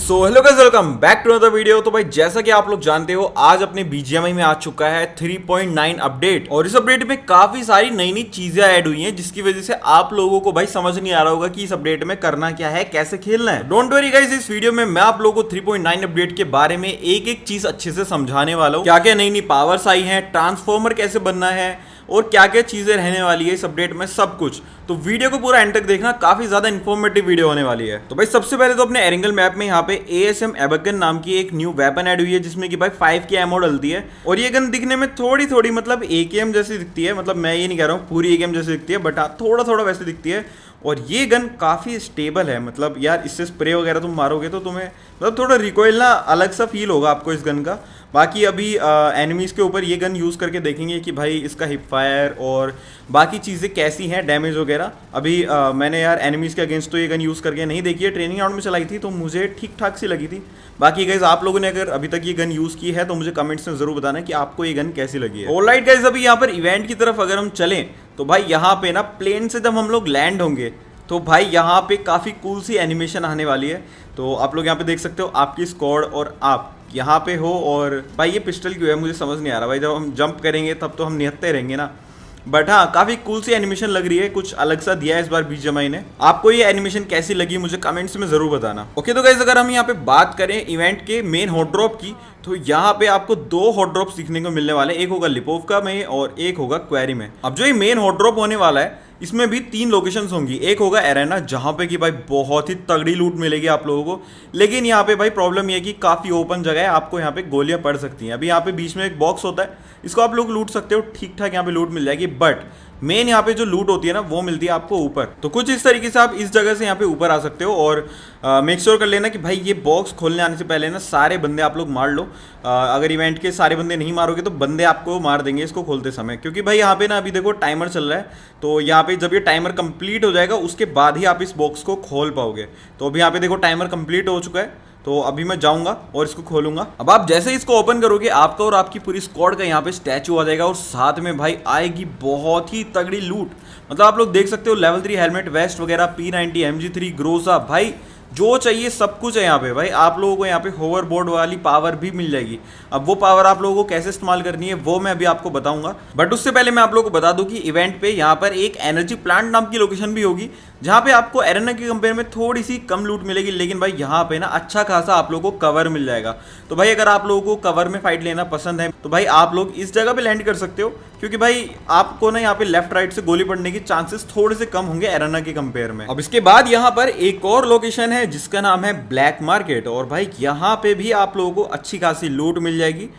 So hello guys, welcome back to another video. तो भाई जैसा कि आप लोग जानते हो, आज अपने बीजीएमआई में आ चुका है 3.9 अपडेट। और इस अपडेट में काफी सारी नई नई चीजें ऐड हुई हैं, जिसकी वजह से आप लोगों को भाई समझ नहीं आ रहा होगा कि इस अपडेट में करना क्या है, कैसे खेलना है। डोंट वरी गाइस, इस वीडियो में मैं आप लोगों को 3.9 अपडेट के बारे में एक एक चीज अच्छे से समझाने वाला हूँ। क्या क्या नई नई पावर्स आई है, ट्रांसफॉर्मर कैसे बनना है और क्या क्या चीजें रहने वाली है इस अपडेट में, सब कुछ। तो वीडियो को पूरा एंड तक देखना, काफी ज्यादा इंफॉर्मेटिव वीडियो होने वाली है। तो भाई सबसे पहले तो अपने एरिंगल मैप में यहाँ पे ASM एबकन नाम की एक न्यू वेपन ऐड हुई है, जिसमें कि भाई 5 की एमो डलती है। और ये गन दिखने में थोड़ी थोड़ी मतलब AKM जैसी दिखती है, मतलब मैं ये नहीं कह रहा हूँ पूरी AKM जैसी दिखती है, बट हाँ थोड़ा थोड़ा वैसे दिखती है। और ये गन काफ़ी स्टेबल है, मतलब यार इससे स्प्रे वगैरह तुम मारोगे तो तुम्हें मतलब थोड़ा रिकॉइल ना अलग सा फील होगा आपको इस गन का। बाकी अभी एनिमीज़ के ऊपर ये गन यूज़ करके देखेंगे कि भाई इसका हिप फायर और बाकी चीज़ें कैसी हैं, डैमेज वगैरह। अभी मैंने यार एनिमीज़ के अगेंस्ट तो ये गन यूज़ करके नहीं देखी है, ट्रेनिंग ग्राउंड में चलाई थी तो मुझे ठीक ठाक सी लगी थी। बाकी गाइज आप लोगों ने अगर अभी तक ये गन यूज़ की है तो मुझे कमेंट्स में ज़रूर बताना कि आपको ये गन कैसी लगी है। ऑलराइट गाइज, अभी यहाँ पर इवेंट की तरफ अगर हम चलें तो भाई यहाँ पे ना प्लेन से जब हम लोग लैंड होंगे तो भाई यहाँ पे काफ़ी कूल सी एनिमेशन आने वाली है। तो आप लोग यहाँ पे देख सकते हो, आपकी स्क्वाड और आप यहाँ पे हो। और भाई ये पिस्टल क्यों है मुझे समझ नहीं आ रहा भाई, जब हम जंप करेंगे तब तो हम निहत्ते रहेंगे ना। बट हाँ काफ़ी कूल सी एनिमेशन लग रही है, कुछ अलग सा दिया है इस बार बीजीएमआई ने। आपको ये एनिमेशन कैसी लगी मुझे कमेंट्स में ज़रूर बताना। ओके तो गाइस, अगर हम यहाँ पे बात करें इवेंट के मेन हॉट ड्रॉप की, तो यहाँ पे आपको 2 हॉट ड्रॉप्स दिखने को मिलने वाले हैं। एक होगा लिपोवका में और एक होगा क्वेरी में। अब जो ये मेन हॉट ड्रॉप होने वाला है, इसमें भी 3 लोकेशंस होंगी। एक होगा एरेना, जहाँ पे कि भाई बहुत ही तगड़ी लूट मिलेगी आप लोगों को। लेकिन यहाँ पे भाई प्रॉब्लम ये है कि काफ़ी ओपन जगह है, आपको यहाँ पे गोलियाँ पड़ सकती हैं। अभी यहाँ पे बीच में एक बॉक्स होता है, इसको आप लोग लूट सकते हो, ठीक ठाक यहाँ पे लूट मिल जाएगी। बट मेन यहाँ पे जो लूट होती है ना, वो मिलती है आपको ऊपर। तो कुछ इस तरीके से आप इस जगह से यहाँ पे ऊपर आ सकते हो। और मेक श्योर कर लेना कि भाई ये बॉक्स खोलने आने से पहले ना सारे बंदे आप लोग मार लो। अगर इवेंट के सारे बंदे नहीं मारोगे तो बंदे आपको मार देंगे इसको खोलते समय, क्योंकि भाई यहाँ पे ना अभी देखो टाइमर चल रहा है। तो यहाँ पे जब ये टाइमर कंप्लीट हो जाएगा उसके बाद ही आप इस बॉक्स को खोल पाओगे। तो अभी यहाँ पे देखो टाइमर कंप्लीट हो चुका है, तो अभी मैं जाऊंगा और इसको खोलूंगा। अब आप जैसे ही इसको ओपन करोगे, आपका और आपकी पूरी स्क्वाड का यहाँ पे स्टैचू आ जाएगा और साथ में भाई आएगी बहुत ही तगड़ी लूट। मतलब आप लोग देख सकते हो लेवल 3 हेलमेट, वेस्ट वगैरह, P90, MG3, ग्रोजा, भाई जो चाहिए सब कुछ है यहाँ पे। भाई आप लोगों को यहाँ पे होवरबोर्ड वाली पावर भी मिल जाएगी। अब वो पावर आप लोगों को कैसे इस्तेमाल करनी है वो मैं अभी आपको बताऊंगा। बट उससे पहले मैं आप लोगों को बता दूं कि इवेंट पे यहाँ पर एक एनर्जी प्लांट नाम की लोकेशन भी होगी, जहाँ पे आपको एरेना के कंपेयर में थोड़ी सी कम लूट मिलेगी। लेकिन भाई यहाँ पे ना अच्छा खासा आप लोगों को कवर मिल जाएगा। तो भाई अगर आप लोगों को कवर में फाइट लेना पसंद है तो भाई आप लोग इस जगह पे लैंड कर सकते हो, क्योंकि भाई आपको ना यहाँ पे लेफ्ट राइट से गोली पड़ने के चांसेस थोड़े से कम होंगे एरेना के कंपेयर में। अब इसके बाद यहाँ पर एक और लोकेशन है जिसका नाम है ब्लैक मार्केट। और भाई यहाँ पे भी आप लोगों को अच्छी खासी लूट मिल जाएगी।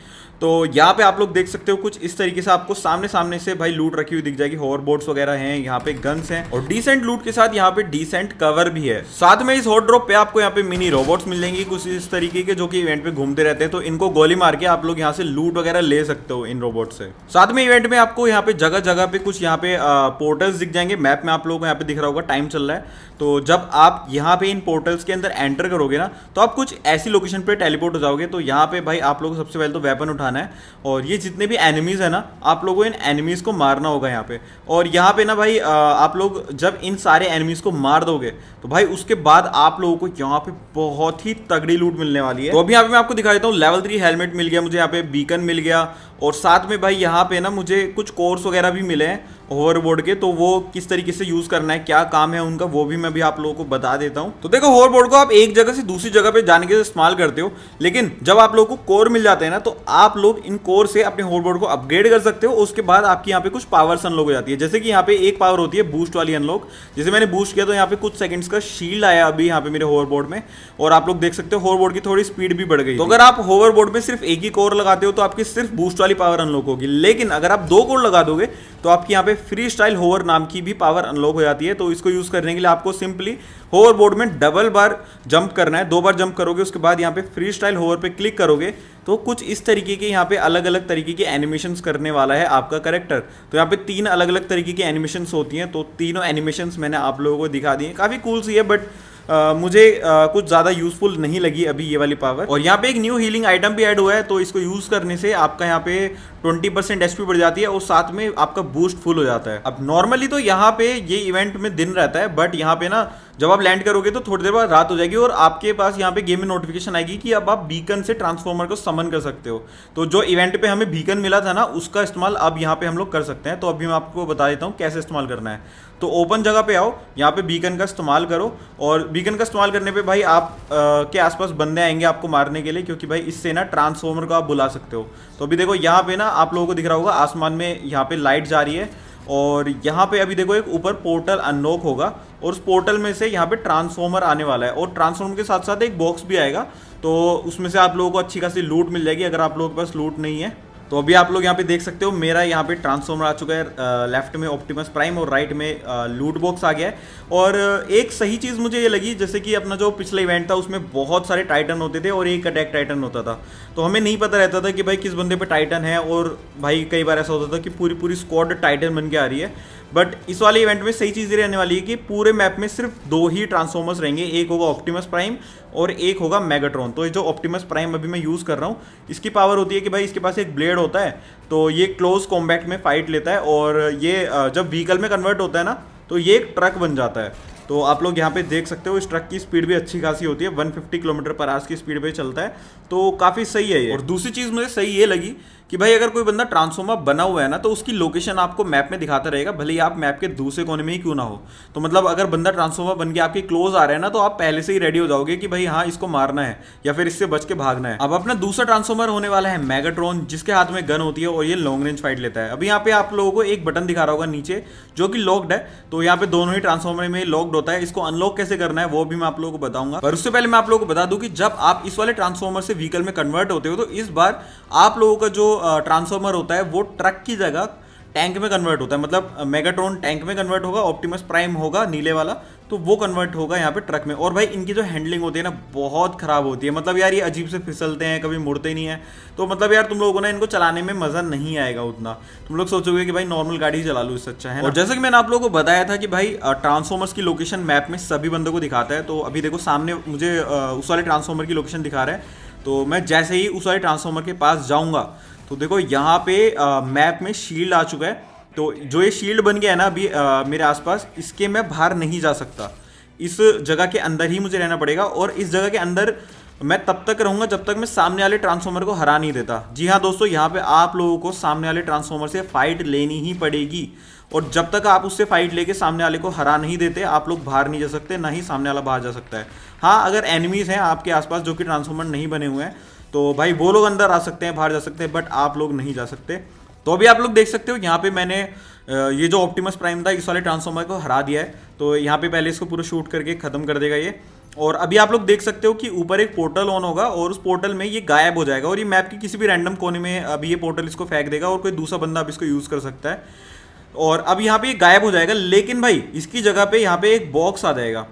तो यहाँ पे आप लोग देख सकते हो कुछ इस तरीके से आपको सामने सामने से भाई लूट रखी हुई दिख जाएगी। होवरबोर्ड्स वगैरह हैं, यहाँ पे गन्स हैं और डिसेंट लूट के साथ यहाँ पे डिसेंट कवर भी है। साथ में इस हॉट ड्रॉप पे आपको यहाँ पे मिनी रोबोट्स मिल जाएंगे कुछ इस तरीके के, जो कि इवेंट पे घूमते रहते हैं। तो इनको गोली मार के आप लोग यहाँ से लूट वगैरह ले सकते हो इन रोबोट से। साथ में इवेंट में आपको यहाँ पे जगह जगह पे कुछ यहाँ पे पोर्टल्स दिख जाएंगे। मैप में आप लोगों को यहाँ पे दिख रहा होगा, टाइम चल रहा है। तो जब आप यहाँ पे इन पोर्टल्स के अंदर एंटर करोगे ना, तो आप कुछ ऐसी लोकेशन पे टेलीपोर्ट हो जाओगे। तो यहाँ पे भाई आप लोगों को सबसे पहले तो वेपन उठाना है, और ये जितने भी एनिमीज है ना, आप लोगों को इन एनिमीज को मारना होगा यहाँ पे। और यहाँ पे ना भाई आप लोग जब इन सारे एनिमीज को मार दोगे तो भाई उसके बाद आप लोगों को यहाँ पे बहुत ही तगड़ी लूट मिलने वाली है। तो अभी यहाँ पे मैं आपको दिखा देता हूँ, लेवल 3 हेलमेट मिल गया मुझे, यहाँ पे बीकन मिल गया, और साथ में भाई यहाँ पे ना मुझे कुछ कोर्स वगैरह भी मिले हैं होवरबोर्ड के। तो वो किस तरीके से यूज करना है, क्या काम है उनका, वो भी मैं भी आप लोगों को बता देता हूँ। तो देखो होवरबोर्ड को आप एक जगह से दूसरी जगह पे जाने के लिए इस्तेमाल करते हो, लेकिन जब आप लोगों को कोर मिल जाते हैं ना, तो आप लोग इन कोर से अपने होवरबोर्ड को अपग्रेड कर सकते हो। उसके बाद आपकी यहाँ पे कुछ पावर्स अनलॉक हो जाती है। जैसे कि यहाँ पे एक पावर होती है बूस्ट वाली अनलॉक, जैसे मैंने बूस्ट किया तो यहाँ पे कुछ सेकंड्स का शील्ड आया अभी यहाँ पे मेरे होवरबोर्ड में, और आप लोग देख सकते हो होवरबोर्ड की थोड़ी स्पीड भी बढ़ गई। तो अगर आप होवरबोर्ड में सिर्फ एक ही कोर लगाते हो तो आपकी सिर्फ बूस्ट वाली पावर अनलॉक होगी। लेकिन अगर आप 2 कोर लगा दोगे तो आपकी यहाँ पे फ्री स्टाइल होवर नाम की भी पावर अनलॉक हो जाती है। तो इसको यूज करने के लिए आपको सिंपली होवरबोर्ड में डबल बार जंप करना है। 2 बार जंप करोगे, उसके बाद यहाँ पे फ्री स्टाइल होवर पे क्लिक करोगे तो कुछ इस तरीके के यहाँ पे अलग अलग तरीके के एनिमेशंस करने वाला है आपका कैरेक्टर। तो यहाँ पे 3 अलग अलग तरीके की एनिमेशंस होती हैं। तो तीनों एनिमेशंस मैंने आप लोगों को दिखा दी हैं, काफी कूल सी है, बट मुझे कुछ ज़्यादा यूजफुल नहीं लगी अभी ये वाली पावर। और यहाँ पे एक न्यू हीलिंग आइटम भी ऐड हुआ है, तो इसको यूज़ करने से आपका यहाँ पे 20% एचपी बढ़ जाती है और साथ में आपका बूस्ट फुल हो जाता है। अब नॉर्मली तो यहाँ पे ये इवेंट में दिन रहता है, बट यहाँ पे ना जब आप लैंड करोगे तो थोड़ी देर बाद रात हो जाएगी और आपके पास यहाँ पे गेम में नोटिफिकेशन आएगी कि अब आप बीकन से ट्रांसफॉर्मर को समन कर सकते हो। तो जो इवेंट पे हमें बीकन मिला था ना, उसका इस्तेमाल अब यहाँ पे हम लोग कर सकते हैं। तो अभी मैं आपको बता देता हूँ कैसे इस्तेमाल करना है। तो ओपन जगह पे आओ, यहाँ पे बीकन का इस्तेमाल करो, और बीकन का इस्तेमाल करने पे भाई आप के आसपास बंदे आएंगे आपको मारने के लिए, क्योंकि भाई इससे ना ट्रांसफॉर्मर को आप बुला सकते हो। तो अभी देखो यहाँ पे ना आप लोगों को दिख रहा होगा आसमान में यहाँ पे लाइट जा रही है, और यहाँ पे अभी देखो एक ऊपर पोर्टल अनलॉक होगा, और उस पोर्टल में से यहाँ पे ट्रांसफॉर्मर आने वाला है, और ट्रांसफॉर्मर के साथ साथ एक बॉक्स भी आएगा। तो उसमें से आप लोगों को अच्छी खासी लूट मिल जाएगी अगर आप लोगों के पास लूट नहीं है। तो अभी आप लोग यहाँ पे देख सकते हो मेरा यहाँ पे ट्रांसफॉर्मर आ चुका है, लेफ्ट में ऑप्टिमस प्राइम और राइट में लूट बॉक्स आ गया है। और एक सही चीज़ मुझे ये लगी, जैसे कि अपना जो पिछला इवेंट था उसमें बहुत सारे टाइटन होते थे और एक अटैक टाइटन होता था, तो हमें नहीं पता रहता था कि भाई किस बंदे पे टाइटन है, और भाई कई बार ऐसा होता था कि पूरी पूरी स्क्वाड टाइटन बन के आ रही है। बट इस वाले इवेंट में सही चीज़ ये रहने वाली है कि पूरे मैप में सिर्फ 2 ही ट्रांसफॉर्मर्स रहेंगे, एक होगा ऑप्टिमस प्राइम और एक होगा मेगाट्रॉन। तो ये जो ऑप्टिमस प्राइम अभी मैं यूज़ कर रहा हूँ, इसकी पावर होती है कि भाई इसके पास एक ब्लेड होता है, तो ये क्लोज कॉम्बैट में फाइट लेता है, और ये जब व्हीकल में कन्वर्ट होता है ना, तो ये एक ट्रक बन जाता है। तो आप लोग यहाँ पे देख सकते हो इस ट्रक की स्पीड भी अच्छी खासी होती है, 150 किलोमीटर पर आवर की स्पीड पे चलता है, तो काफ़ी सही है ये। और दूसरी चीज़ मुझे सही ये लगी कि भाई अगर कोई बंदा ट्रांसफॉर्मर बना हुआ है ना, तो उसकी लोकेशन आपको मैप में दिखाता रहेगा, भले ही आप मैप के दूसरे कोने में ही क्यों ना हो। तो मतलब अगर बंदा ट्रांसफॉर्मर बन के आपके क्लोज आ रहा है ना, तो आप पहले से ही रेडी हो जाओगे कि भाई हाँ इसको मारना है या फिर इससे बच के भागना है। अब अपना दूसरा ट्रांसफॉर्मर होने वाला है मेगाट्रॉन, जिसके हाथ में गन होती है और ये लॉन्ग रेंज फाइट लेता है। अभी यहाँ पे आप लोगों को एक बटन दिखा रहा होगा नीचे जो कि लॉक्ड है, तो यहाँ पे दोनों ही ट्रांसफॉर्मर में लॉक्ड होता है। इसको अनलॉक कैसे करना है वो भी मैं आप लोगों को बताऊंगा, पर उससे पहले मैं आप लोगों को बता दूं कि जब आप इस वाले ट्रांसफॉर्मर से व्हीकल में कन्वर्ट होते हो, तो इस बार आप लोगों का जो ट्रांसफॉर्मर होता है वो ट्रक की जगह टैंक में कन्वर्ट होता है। मतलब मेगाट्रॉन टैंक में कन्वर्ट होगा, ऑप्टिमस प्राइम होगा नीले वाला, तो वो कन्वर्ट होगा यहाँ पे ट्रक में। और भाई इनकी जो हैंडलिंग होती है ना, बहुत खराब होती है। मतलब यार ये अजीब से फिसलते हैं, कभी मुड़ते नहीं है, तो मतलब यार तुम लोगों को ना इनको चलाने में मजा नहीं आएगा उतना। तुम लोग सोचोगे कि भाई नॉर्मल गाड़ी चला लो, इससे अच्छा है ना। और जैसे कि मैंने आप लोगों को बताया था कि भाई ट्रांसफॉर्मर्स की लोकेशन मैप में सभी बंदों को दिखाता है, तो अभी देखो सामने मुझे उस वाले ट्रांसफॉर्मर की लोकेशन दिखा रहा है। तो मैं जैसे ही उस वाले ट्रांसफॉर्मर के पास जाऊंगा, तो देखो यहाँ पे मैप में शील्ड आ चुका है। तो जो ये शील्ड बन गया है ना अभी मेरे आसपास, इसके मैं बाहर नहीं जा सकता, इस जगह के अंदर ही मुझे रहना पड़ेगा। और इस जगह के अंदर मैं तब तक रहूंगा जब तक मैं सामने वाले ट्रांसफॉर्मर को हरा नहीं देता। जी हाँ दोस्तों, यहाँ पे आप लोगों को सामने वाले ट्रांसफॉर्मर से फाइट लेनी ही पड़ेगी, और जब तक आप उससे फाइट लेके सामने वाले को हरा नहीं देते, आप लोग बाहर नहीं जा सकते, ना ही सामने वाला बाहर जा सकता है। हाँ, अगर एनिमीज हैं आपके आसपास जो कि ट्रांसफॉर्मर नहीं बने हुए हैं, तो भाई वो लोग अंदर आ सकते हैं, बाहर जा सकते हैं, बट आप लोग नहीं जा सकते। तो अभी आप लोग देख सकते हो यहाँ पे मैंने ये जो ऑप्टिमस प्राइम था इस वाले ट्रांसफॉर्मर को हरा दिया है। तो यहाँ पे पहले इसको पूरा शूट करके खत्म कर देगा ये। और अभी आप लोग देख सकते हो कि ऊपर एक पोर्टल ऑन होगा, और उस पोर्टल में ये गायब हो जाएगा, और ये मैप की किसी भी रैंडम कोने में अभी ये पोर्टल इसको फेंक देगा, और कोई दूसरा बंदा अब इसको यूज़ कर सकता है। और अब यहाँ पे ये गायब हो जाएगा, लेकिन भाई इसकी जगह पे यहाँ पे एक बॉक्स आ जाएगा।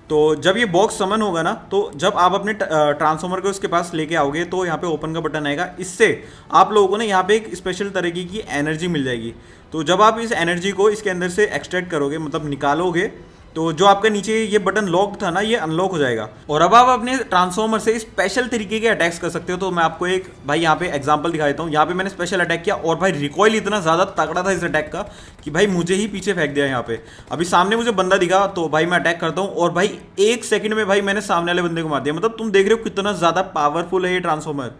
तो जब ये बॉक्स समन होगा ना, तो जब आप अपने ट्रांसफॉर्मर को इसके पास लेके आओगे, तो यहाँ पे ओपन का बटन आएगा। इससे आप लोगों को ना यहाँ पे एक स्पेशल तरीके की एनर्जी मिल जाएगी। तो जब आप इस एनर्जी को इसके अंदर से एक्सट्रैक्ट करोगे, मतलब निकालोगे, तो जो आपका नीचे ये बटन लॉक था ना, ये अनलॉक हो जाएगा, और अब आप अपने ट्रांसफॉर्मर से स्पेशल तरीके के अटैक्स कर सकते हो। तो मैं आपको एक भाई यहाँ पे एग्जांपल दिखा देता हूँ। यहाँ पे मैंने स्पेशल अटैक किया, और भाई रिकॉइल इतना ज़्यादा तगड़ा था इस अटैक का कि भाई मुझे ही पीछे फेंक दिया। यहाँ पे अभी सामने मुझे बंदा दिखा, तो भाई मैं अटैक करता हूँ, और भाई 1 सेकंड में भाई मैंने सामने वाले बंदे को मार दिया। मतलब तुम देख रहे हो कितना ज़्यादा पावरफुल है ये ट्रांसफॉर्मर।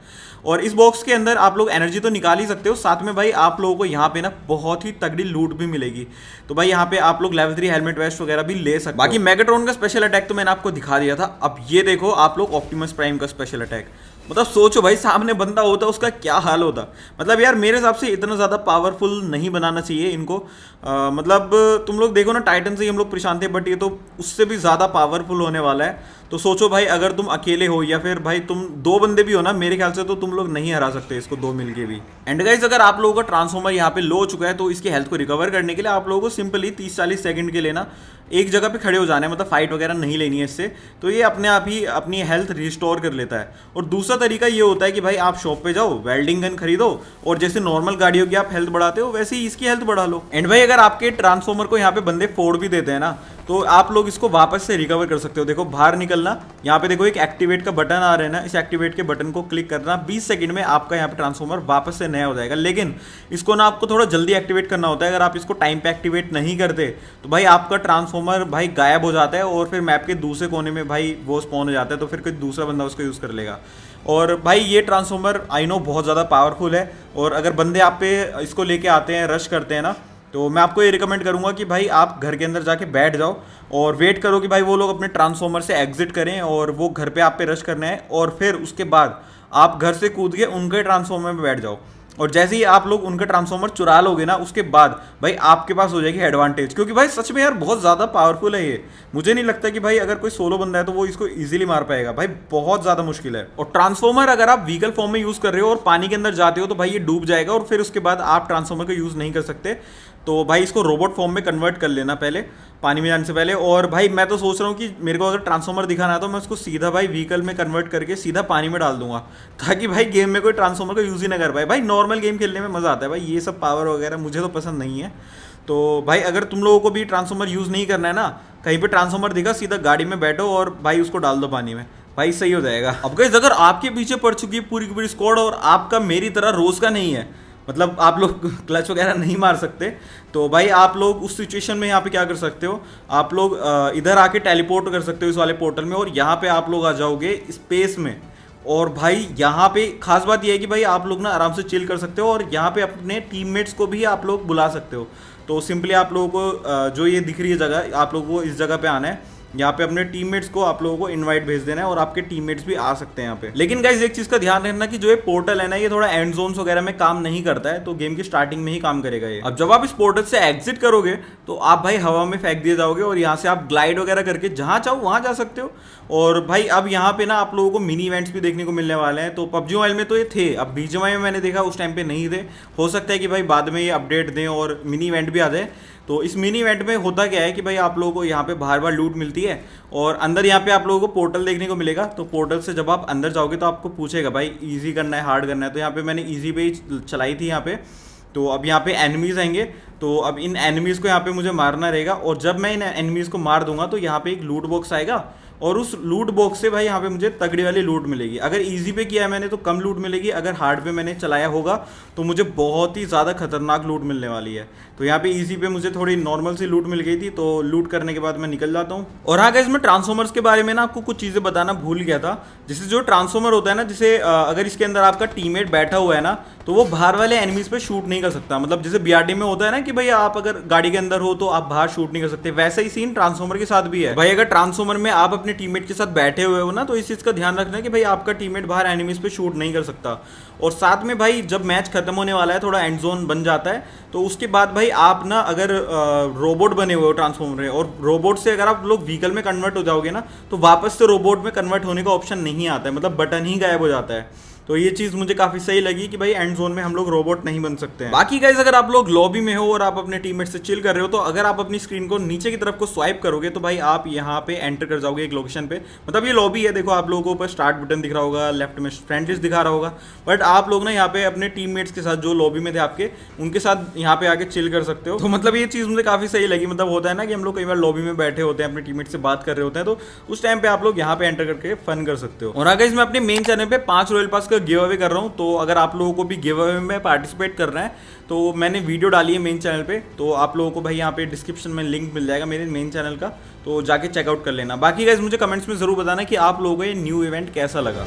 और इस बॉक्स के अंदर आप लोग एनर्जी तो निकाल ही सकते हो, साथ में भाई आप लोगों को यहाँ पे ना बहुत ही तगड़ी लूट भी मिलेगी। तो भाई यहाँ पे आप लोग लेवल 3 हेलमेट वेस्ट वगैरह भी ले सकते हो। बाकी मेगाट्रॉन का स्पेशल अटैक तो मैंने आपको दिखा दिया था। अब ये देखो आप लोग ऑप्टिमस प्राइम का स्पेशल अटैक। मतलब सोचो भाई सामने बंदा होता उसका क्या हाल होता। मतलब यार मेरे हिसाब से इतना ज़्यादा पावरफुल नहीं बनाना चाहिए इनको। मतलब तुम लोग देखो ना, टाइटन से ही हम लोग परेशान थे, बट ये तो उससे भी ज़्यादा पावरफुल होने वाला है। तो सोचो भाई अगर तुम अकेले हो या फिर भाई तुम 2 बंदे भी हो ना, मेरे ख्याल से तो तुम लोग नहीं हरा सकते इसको 2 मिलके भी। एंड गाइस, अगर आप लोगों का ट्रांसफॉर्मर यहाँ पे लो हो चुका है, तो इसकी हेल्थ को रिकवर करने के लिए आप लोगों को सिंपली 30-40 सेकंड के लिए ना एक जगह पे खड़े हो जाना है। मतलब फाइट वगैरह नहीं लेनी है इससे, तो ये अपने आप ही अपनी हेल्थ रिस्टोर कर लेता है। और दूसरा तरीका ये होता है कि भाई आप शॉप पे जाओ, वेल्डिंग गन खरीदो, और जैसे नॉर्मल गाड़ियों की आप हेल्थ बढ़ाते हो, वैसे ही इसकी हेल्थ बढ़ा लो। एंड भाई अगर आपके ट्रांसफॉर्मर को यहाँ पे बंदे फोड़ भी देते हैं ना, तो आप लोग इसको वापस से रिकवर कर सकते हो। देखो बाहर निकलना, यहाँ पे देखो एक एक्टिवेट का बटन आ रहा है ना, इस एक्टिवेट के बटन को क्लिक करना, 20 सेकंड में आपका यहाँ पे ट्रांसफॉर्मर वापस से नया हो जाएगा। लेकिन इसको ना आपको थोड़ा जल्दी एक्टिवेट करना होता है। अगर आप इसको टाइम पे एक्टिवेट नहीं करते, तो भाई आपका ट्रांसफॉर्मर ट्रांसफॉर्मर भाई गायब हो जाता है और फिर मैप के दूसरे कोने में भाई वो स्पॉन हो जाता है, तो फिर कोई दूसरा बंदा उसको यूज़ कर लेगा। और भाई ये ट्रांसफॉर्मर आई नो बहुत ज़्यादा पावरफुल है, और अगर बंदे आप पे इसको लेके आते हैं, रश करते हैं ना, तो मैं आपको ये रिकमेंड करूंगा कि भाई आप घर के अंदर जाके बैठ जाओ और वेट करो कि भाई वो लोग अपने ट्रांसफॉर्मर से एग्जिट करें और वो घर पे आप पे रश करना है, और फिर उसके बाद आप घर से कूद के उनके ट्रांसफॉर्मर में बैठ जाओ। और जैसे ही आप लोग उनका ट्रांसफॉर्मर चुरा लोगे ना, उसके बाद भाई आपके पास हो जाएगी एडवांटेज, क्योंकि भाई सच में यार बहुत ज़्यादा पावरफुल है ये। मुझे नहीं लगता कि भाई अगर कोई सोलो बंदा है तो वो इसको इजीली मार पाएगा, भाई बहुत ज़्यादा मुश्किल है। और ट्रांसफॉर्मर अगर आप व्हीकल फॉर्म में यूज़ कर रहे हो और पानी के अंदर जाते हो तो भाई ये डूब जाएगा, और फिर उसके बाद आप ट्रांसफॉर्मर का यूज़ नहीं कर सकते। तो भाई इसको रोबोट फॉर्म में कन्वर्ट कर लेना पहले, पानी में जाने से पहले। और भाई मैं तो सोच रहा हूँ कि मेरे को अगर ट्रांसफॉर्मर दिखाना है तो मैं उसको सीधा भाई व्हीकल में कन्वर्ट करके सीधा पानी में डाल दूंगा, ताकि भाई गेम में कोई ट्रांसफॉर्मर का यूज़ ही ना कर पाए। भाई नॉर्मल गेम खेलने में मज़ा आता है, भाई ये सब पावर वगैरह मुझे तो पसंद नहीं है। तो भाई अगर तुम लोगों को भी ट्रांसफॉर्मर यूज़ नहीं करना है ना, कहीं पर ट्रांसफॉर्मर दिखा सीधा गाड़ी में बैठो और भाई उसको डाल दो पानी में, भाई सही हो जाएगा। अब गाइस अगर आपके पीछे पड़ चुकी है पूरी की पूरी स्क्वाड और आपका मेरी तरह रोज का नहीं है, मतलब आप लोग क्लच वगैरह नहीं मार सकते, तो भाई आप लोग उस सिचुएशन में यहाँ पे क्या कर सकते हो, आप लोग इधर आके टेलीपोर्ट कर सकते हो इस वाले पोर्टल में, और यहाँ पे आप लोग आ जाओगे स्पेस में। और भाई यहाँ पे खास बात यह है कि भाई आप लोग ना आराम से चिल कर सकते हो, और यहाँ पे अपने टीममेट्स को भी आप लोग बुला सकते हो। तो सिंपली आप लोगों को जो ये दिख रही है जगह, आप लोगों को इस जगह पे आना है, यहाँ पे अपने टीममेट्स को आप लोगों को इनवाइट भेज देना है, और आपके टीममेट्स भी आ सकते हैं यहाँ पे। लेकिन गाइस एक चीज का ध्यान रखना कि जो ये पोर्टल है ना, ये थोड़ा एंड जोन्स वगैरह में काम नहीं करता है, तो गेम की स्टार्टिंग में ही काम करेगा ये। अब जब आप इस पोर्टल से एग्जिट करोगे तो आप भाई हवा में फेंक दिए जाओगे, और यहाँ से आप ग्लाइड वगैरह करके जहाँ चाहो वहाँ जा सकते हो। और भाई अब यहाँ पे ना आप लोगों को मिनी इवेंट्स भी देखने को मिलने वाले हैं। तो पबजी मोबाइल में तो ये थे, अब बीजीएमआई में मैंने देखा उस टाइम पे नहीं थे, हो सकता है कि भाई बाद में ये अपडेट दें और मिनी इवेंट भी आ जाए। तो इस मिनी इवेंट में होता क्या है कि भाई आप लोगों को यहाँ पे बार बार लूट मिलती है, और अंदर यहाँ पे आप लोगों को पोर्टल देखने को मिलेगा। तो पोर्टल से जब आप अंदर जाओगे तो आपको पूछेगा भाई इजी करना है हार्ड करना है, तो यहाँ पे मैंने इजी पे ही चलाई थी यहाँ पे। तो अब यहाँ पे एनिमीज आएंगे, तो अब इन एनिमीज़ को यहाँ पे मुझे मारना रहेगा, और जब मैं इन एनिमीज़ को मार दूंगा तो यहाँ पे एक लूट बॉक्स आएगा, और उस लूट बॉक्स से भाई यहाँ पे मुझे तगड़ी वाली लूट मिलेगी। अगर इजी पे किया है मैंने तो कम लूट मिलेगी, अगर हार्ड पे मैंने चलाया होगा तो मुझे बहुत ही ज़्यादा खतरनाक लूट मिलने वाली है। तो यहाँ पे इजी पे मुझे थोड़ी नॉर्मल सी लूट मिल गई थी, तो लूट करने के बाद मैं निकल जाता हूँ। और हाँ गाइस, मैं ट्रांसफॉर्मर्स के बारे में ना आपको कुछ चीज़ें बताना भूल गया था। जैसे जो ट्रांसफॉर्मर होता है ना, जिसे अगर इसके अंदर आपका टीममेट बैठा हुआ है ना, तो वो बाहर वाले एनिमीज पे शूट नहीं कर सकता। मतलब जैसे बीआरडी में होता है ना कि भाई आप अगर गाड़ी के अंदर हो तो आप बाहर शूट नहीं कर सकते, वैसा ही सीन ट्रांसफॉर्मर के साथ भी है। भाई अगर ट्रांसफॉर्मर में आप अपने टीममेट के साथ बैठे हुए हो ना, तो इस चीज़ का ध्यान रखना कि भाई आपका टीममेट बाहर एनिमीज पे शूट नहीं कर सकता। और साथ में भाई जब मैच खत्म होने वाला है, थोड़ा एंड जोन बन जाता है, तो उसके बाद भाई आप ना अगर रोबोट बने हुए हो ट्रांसफॉर्मर में, और रोबोट से अगर आप लोग व्हीकल में कन्वर्ट हो जाओगे ना, तो वापस से रोबोट में कन्वर्ट होने का ऑप्शन नहीं आता है, मतलब बटन ही गायब हो जाता है। तो ये चीज़ मुझे काफ़ी सही लगी कि भाई एंड जोन में हम लोग रोबोट नहीं बन सकते हैं। बाकी गाइस, अगर आप लोग लॉबी में हो और आप अपने टीममेट से चिल कर रहे हो, तो अगर आप अपनी स्क्रीन को नीचे की तरफ को स्वाइप करोगे तो भाई आप यहाँ पे एंटर कर जाओगे एक लोकेशन पे। मतलब ये लॉबी है, देखो आप लोगों को ऊपर स्टार्ट बटन दिख रहा होगा, लेफ्ट में फ्रेंड लिस्ट दिखा रहा होगा, बट आप लोग ना यहाँ पे अपने टीममेट्स के साथ जो लॉबी में थे आपके, उनके साथ यहाँ पे आके चिल कर सकते हो। तो मतलब ये चीज़ मुझे काफ़ी सही लगी। मतलब होता है ना कि हम लोग कई बार लॉबी में बैठे होते हैं, अपने टीममेट से बात कर रहे होते हैं, तो उस टाइम पे आप लोग यहाँ पे एंटर करके फन कर सकते हो। और अगर मैं अपने मेन चैनल पे 5 रॉयल पास का गिव अवे कर रहा हूँ, तो अगर आप लोगों को भी गिव अवे में पार्टिसिपेट करना है तो मैंने वीडियो डाली है मेन चैनल पे, तो आप लोगों को भाई यहाँ पे डिस्क्रिप्शन में लिंक मिल जाएगा मेरे मेन चैनल का, तो जाके चेकआउट कर लेना। बाकी गाइस मुझे कमेंट्स में ज़रूर बताना कि आप लोगों को ये न्यू इवेंट कैसा लगा।